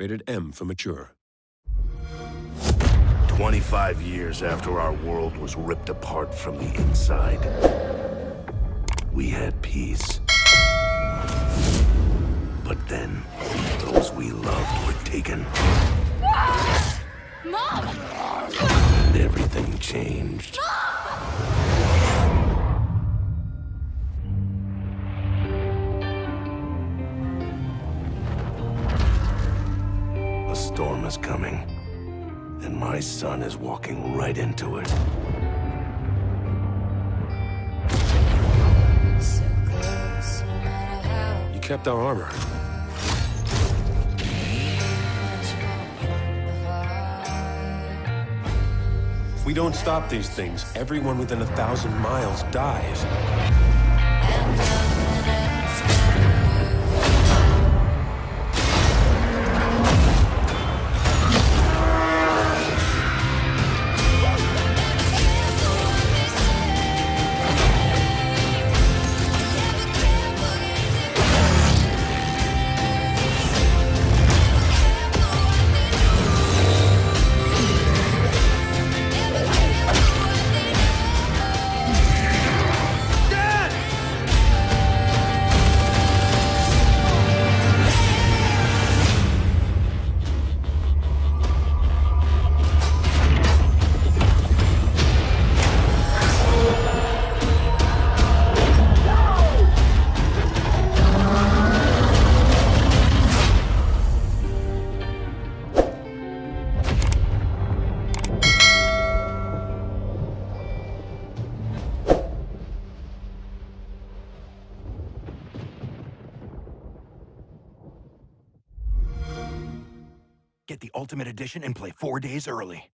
Rated M for mature. 25 years after our world was ripped apart from the inside, we had peace. But then, those we loved were taken. Mom! And everything changed. A storm is coming, and my son is walking right into it. So close, no matter how You kept our armor. much more from the heart. If we don't stop these things, everyone within 1,000 miles dies. And nothing else matters. Get the Ultimate Edition and play 4 days early.